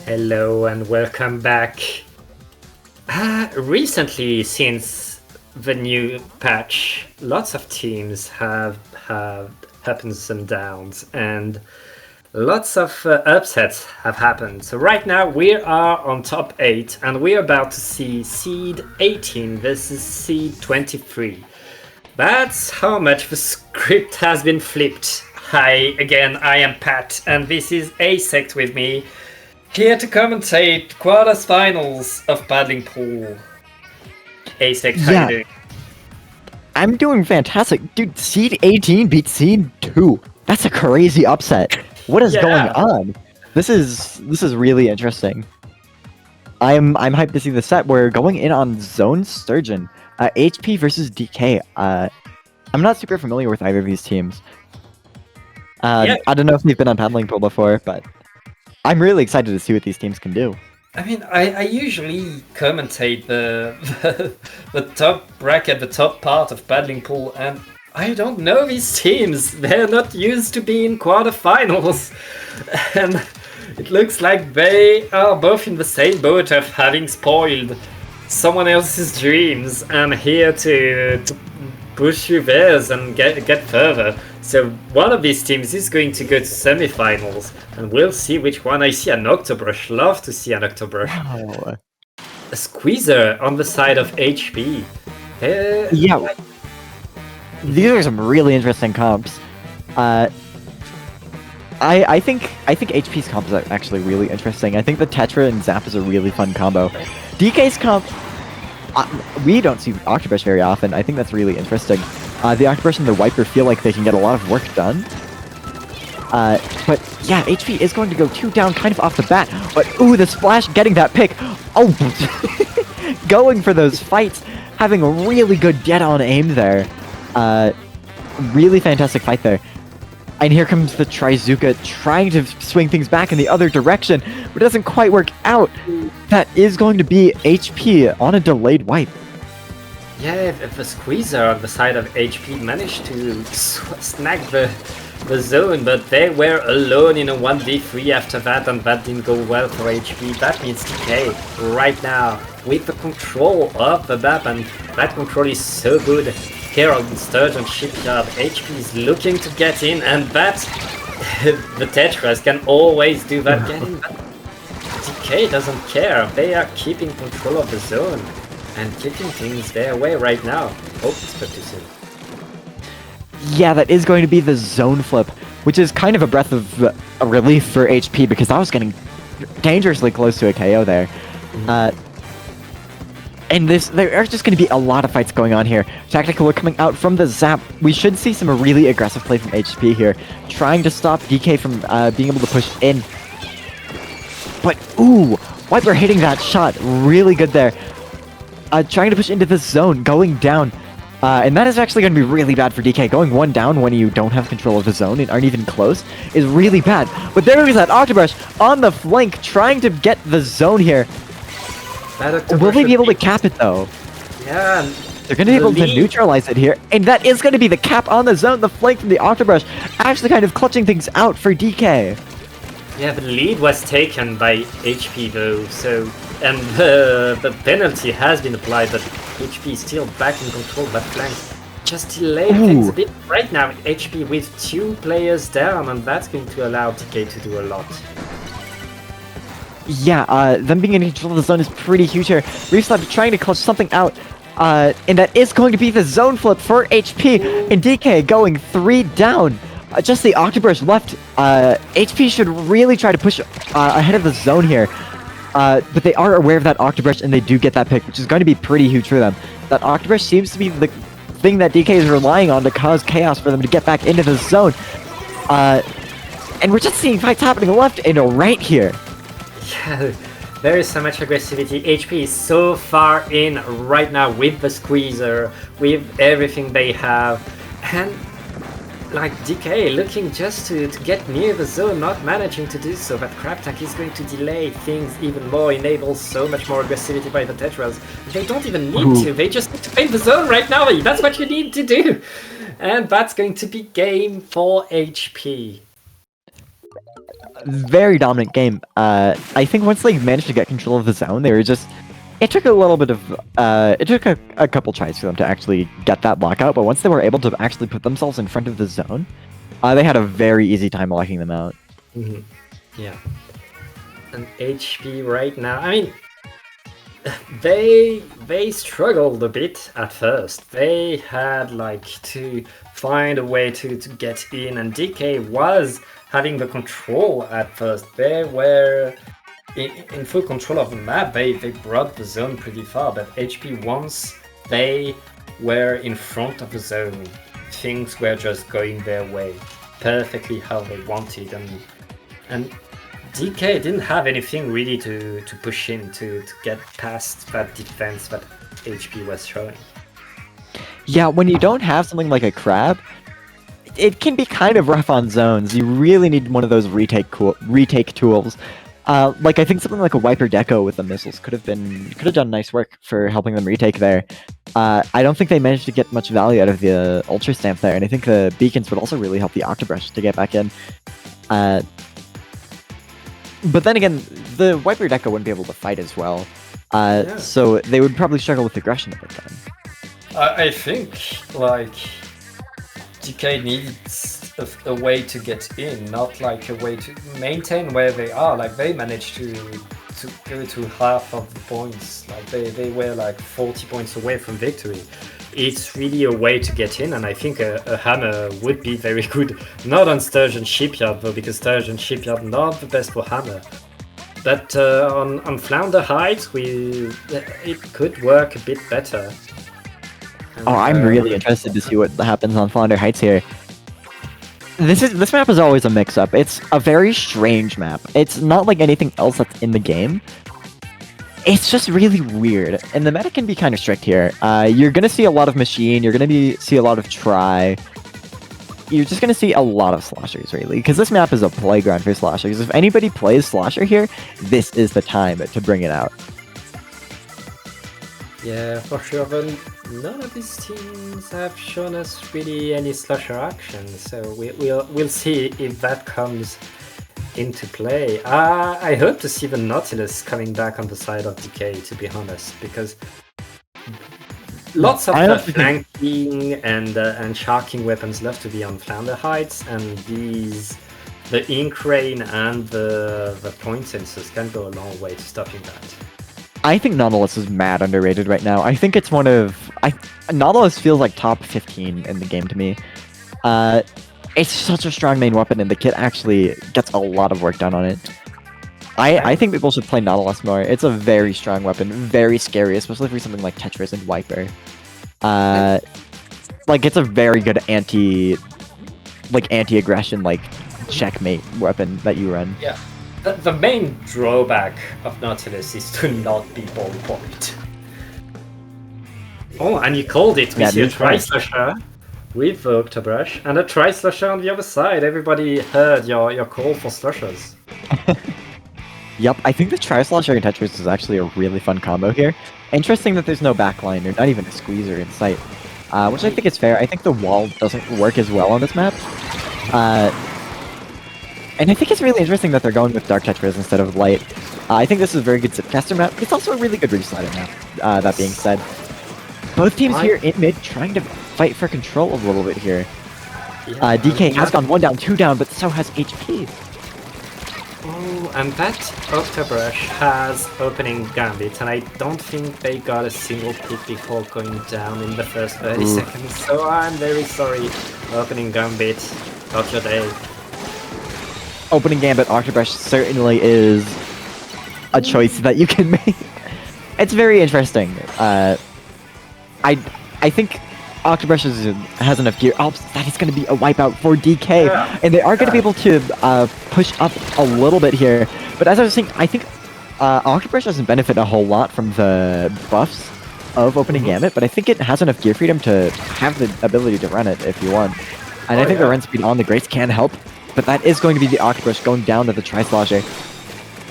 Hello and welcome back. Recently, since the new patch, lots of teams have ups and downs, and lots of upsets have happened. So right now we are on top 8, and we're about to see Seed 18 versus Seed 23. That's how much the script has been flipped. Hi again, I am Pat, and this is Asect with me. Here to commentate quarterfinals of Paddling Pool. Asect, how you doing? I'm doing fantastic. Dude, Seed 18 beat Seed 2. That's a crazy upset. What is going on? This is really interesting. I'm hyped to see the set. We're going in on Zone Sturgeon. HP versus DeKay. I'm not super familiar with either of these teams. I don't know if they've been on Paddling Pool before, but I'm really excited to see what these teams can do. I mean, I usually commentate the top bracket, the top part of Paddling Pool, and I don't know these teams. They're not used to being quarterfinals. And it looks like they are both in the same boat of having spoiled someone else's dreams and here to push through theirs and get further. So one of these teams is going to go to semifinals, and we'll see which one. I see an Octobrush. Love to see an Octobrush. Wow. A Squeezer on the side of HP. Yeah. These are some really interesting comps. I think HP's comp is actually really interesting. I think the Tetra and Zap is a really fun combo. DK's comp, we don't see Octobrush very often. I think that's really interesting. The Octobrush and the Wiper feel like they can get a lot of work done. But yeah, HP is going to go 2 down kind of off the bat. But ooh, the splash getting that pick. Oh, going for those fights, having a really good get-on aim there. Really fantastic fight there. And here comes the Trizuka trying to swing things back in the other direction, but it doesn't quite work out. That is going to be HP on a delayed wipe. Yeah, if the Squeezer on the side of HP managed to snag the zone, but they were alone in a 1v3 after that, and that didn't go well for HP. That means DeKay right now with the control of the map, and that control is so good. Here on Sturgeon Shipyard, HP is looking to get in, and that the Tetras can always do that getting, but DeKay doesn't care. They are keeping control of the zone and keeping things their way right now. Oh, spoke too soon. Yeah, that is going to be the zone flip, which is kind of a breath of relief for HP because I was getting dangerously close to a KO there. And there are just going to be a lot of fights going on here. Tactical coming out from the Zap. We should see some really aggressive play from HP here, trying to stop DK from being able to push in. But ooh, Wiper hitting that shot, really good there. Trying to push into the zone, going down. And that is actually going to be really bad for DK. Going 1 down when you don't have control of the zone and aren't even close is really bad. But there is that Octobrush on the flank, trying to get the zone here. Will they be able to cap it though? Yeah. They're going to be able to neutralize it here. And that is going to be the cap on the zone. The flank from the Octobrush actually kind of clutching things out for DK. Yeah, the lead was taken by HP though, so... And the penalty has been applied, but HP is still back in control of that flank. Just delay things a bit right now. HP with 2 players down, and that's going to allow DeKay to do a lot. Yeah, them being in control of the zone is pretty huge here. Reefslab trying to clutch something out, and that is going to be the zone flip for HP, and DK going 3 down. Just the Octobrush left. HP should really try to push ahead of the zone here. But they are aware of that Octobrush, and they do get that pick, which is going to be pretty huge for them. That Octobrush seems to be the thing that DK is relying on to cause chaos for them to get back into the zone. And we're just seeing fights happening left and right here. Yeah, there is so much aggressivity. HP is so far in right now with the Squeezer, with everything they have. And like DeKay looking just to get near the zone, not managing to do so. That Crab Tank is going to delay things even more, enable so much more aggressivity by the Tetras. They don't even need to, they just need to paint the zone right now. That's what you need to do. And that's going to be game for HP. very dominant game. I think once they managed to get control of the zone, they were just. It took a little bit of. It took a couple tries for them to actually get that lockout, but once they were able to actually put themselves in front of the zone, they had a very easy time locking them out. Mm-hmm. Yeah. And HP right now, I mean, they struggled a bit at first. They had like to find a way to get in, and DeKay was having the control at first. They were in full control of the map. They brought the zone pretty far, but HP, once they were in front of the zone, things were just going their way perfectly how they wanted, and DeKay didn't have anything really to push in to get past that defense that HP was showing. Yeah, when you don't have something like a crab, it can be kind of rough on zones. You really need one of those retake tools. Like I think something like a wiper deco with the missiles could have done nice work for helping them retake there. I don't think they managed to get much value out of the ultra stamp there, and I think the beacons would also really help the octobrush to get back in. But then again, the wiper deco wouldn't be able to fight as well, so they would probably struggle with aggression a bit then. I think like DeKay needs a way to get in, not like a way to maintain where they are. Like they managed to go to half of the points. Like they were like 40 points away from victory. It's really a way to get in, and I think a hammer would be very good. Not on Sturgeon Shipyard though, because Sturgeon Shipyard not the best for hammer. But on Flounder Heights, it could work a bit better. And, I'm really interested to see what happens on Flounder Heights here. This map is always a mix-up. It's a very strange map. It's not like anything else that's in the game. It's just really weird, and the meta can be kind of strict here. You're gonna see a lot of machine, you're gonna see a lot of try. You're just gonna see a lot of sloshers, really, because this map is a playground for sloshers. If anybody plays slosher here, this is the time to bring it out. Yeah, for sure, but none of these teams have shown us really any slosher action, so we'll see if that comes into play. I hope to see the Nautilus coming back on the side of DeKay, to be honest, because lots of flanking and sharking weapons love to be on Flounder Heights, and the ink rain and the point sensors can go a long way to stopping that. I think Nautilus is mad underrated right now. I think it's Nautilus feels like top 15 in the game to me. It's such a strong main weapon, and the kit actually gets a lot of work done on it. I think people should play Nautilus more. It's a very strong weapon, very scary, especially for something like Tetris and Wiper. Like it's a very good anti-aggression, like checkmate weapon that you run. Yeah. The main drawback of Nautilus is to not be ballpoint. Oh, and you called it with your tri-slasher with the Octobrush and a tri-slasher on the other side. Everybody heard your call for slashers. Yep, I think the tri-slasher and Tetris is actually a really fun combo here. Interesting that there's no backline or not even a squeezer in sight, which I think is fair. I think the wall doesn't work as well on this map. And I think it's really interesting that they're going with Dark Tetris instead of Light. I think this is a very good Zipcaster map, but it's also a really good Reslider map, that being said. Both teams here in mid trying to fight for control a little bit here. Yeah, DeKay has gone 1 down, 2 down, but so has HP. Oh, and that Octobrush has opening gambit, and I don't think they got a single pick before going down in the first 30 seconds, so I'm very sorry, opening gambit, got your day. Opening gambit Octobrush certainly is a choice that you can make. It's very interesting. I think Octobrush has enough gear. Oh, that is going to be a wipeout for DeKay, and they are going to be able to push up a little bit here. But as I was saying, I think Octobrush doesn't benefit a whole lot from the buffs of opening gambit, but I think it has enough gear freedom to have the ability to run it if you want. And I think the run speed on the Grace can help. But that is going to be the Octobrush going down to the Tri-Slosher.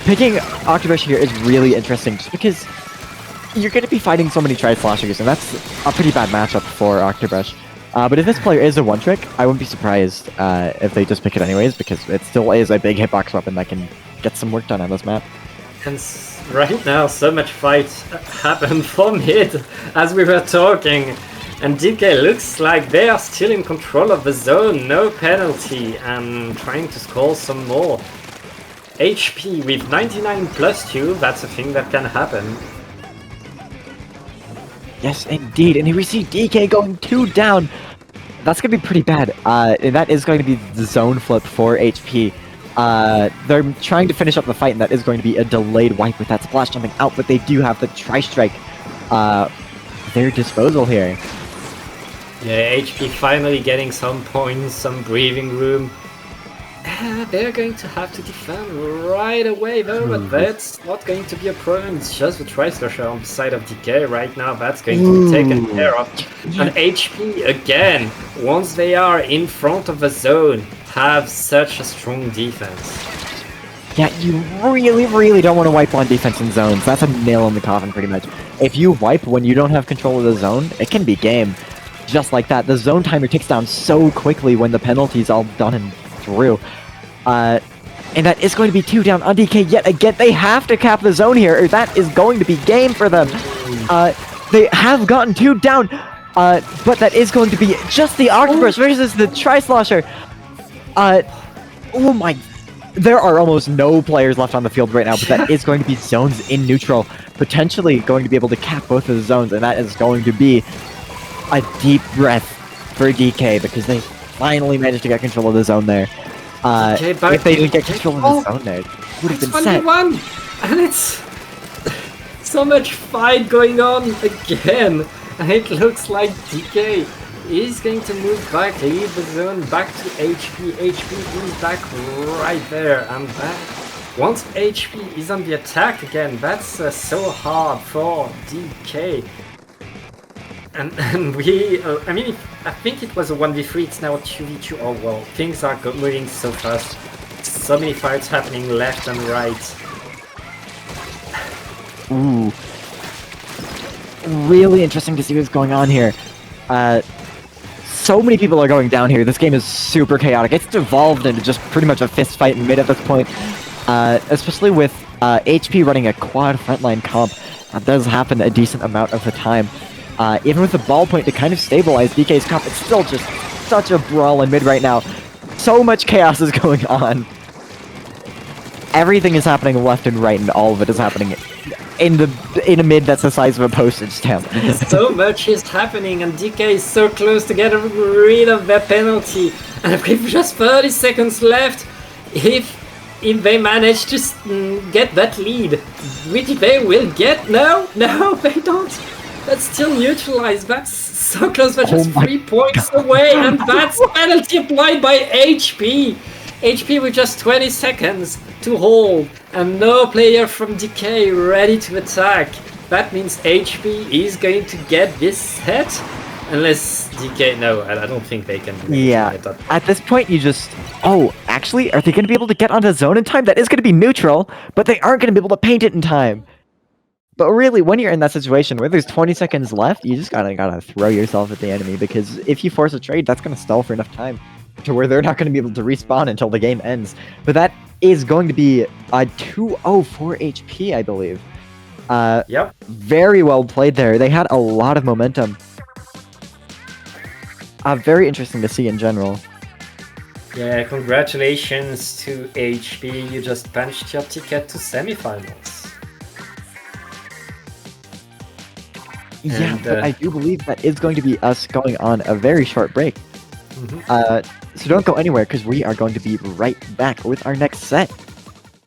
Picking Octobrush here is really interesting just because you're going to be fighting so many Tri-Sloshers, and that's a pretty bad matchup for Octobrush. But if this player is a one-trick, I wouldn't be surprised if they just pick it anyways, because it still is a big hitbox weapon that can get some work done on this map. And right now, so much fight happened for mid as we were talking. And DeKay looks like they are still in control of the zone, no penalty, and trying to score some more. HP with 99 plus 2, that's a thing that can happen. Yes, indeed, and we see DeKay going 2 down. That's going to be pretty bad, and that is going to be the zone flip for HP. They're trying to finish up the fight, and that is going to be a delayed wipe with that splash jumping out, but they do have the tri-strike their disposal here. Yeah, HP finally getting some points, some breathing room. They're going to have to defend right away though, but that's not going to be a problem. It's just the tri-slasher on the side of DeKay right now. That's going to be taken care of. And HP, again, once they are in front of the zone, have such a strong defense. Yeah, you really don't want to wipe on defense in zones. That's a nail in the coffin pretty much. If you wipe when you don't have control of the zone, it can be game. Just like that, the zone timer ticks down so quickly when the penalty's all done and through. And that is going to be 2 down on DeKay yet again. They have to cap the zone here, or that is going to be game for them. They have gotten 2 down, but that is going to be just the Octopus versus the Tri-Slosher. Oh my... There are almost no players left on the field right now, but that is going to be zones in neutral. Potentially going to be able to cap both of the zones, and that is going to be a deep breath for DeKay because they finally managed to get control of the zone there. If they didn't get control of the zone there, it would have been set. 1v1! And it's so much fight going on again. And it looks like DeKay is going to move back, leave the zone back to HP. HP is back right there. And back. Once HP is on the attack again, that's so hard for DeKay. And we, I mean, I think it was a 1v3, it's now a 2v2. Oh well, things are moving so fast. So many fights happening left and right. Ooh. Really interesting to see what's going on here. So many people are going down here. This game is super chaotic. It's devolved into just pretty much a fist fight in mid at this point. Especially with HP running a quad frontline comp. That does happen a decent amount of the time. Even with the ballpoint to kind of stabilize DeKay's comp, it's still just such a brawl in mid right now. So much chaos is going on. Everything is happening left and right, and all of it is happening in a mid that's the size of a postage stamp. So much is happening, and DeKay is so close to get rid of their penalty. And with just 30 seconds left, if they manage to get that lead, which they will get. No, they don't. That's still neutralized. That's so close. That's just 3 points away, and that's penalty applied by HP. HP with just 20 seconds to hold, and no player from DeKay ready to attack. That means HP is going to get this set, unless DeKay. No, I don't think they can. Yeah. At this point, you just. Oh, actually, are they going to be able to get onto zone in time? That is going to be neutral, but they aren't going to be able to paint it in time. But really, when you're in that situation where there's 20 seconds left, you just gotta throw yourself at the enemy, because if you force a trade, that's gonna stall for enough time to where they're not gonna be able to respawn until the game ends. But that is going to be a 2-0 for HP, I believe. Yep. Very well played there. They had a lot of momentum. Very interesting to see in general. Yeah, congratulations to HP. You just punched your ticket to semifinals. Yeah, but I do believe that is going to be us going on a very short break. So don't go anywhere, because we are going to be right back with our next set.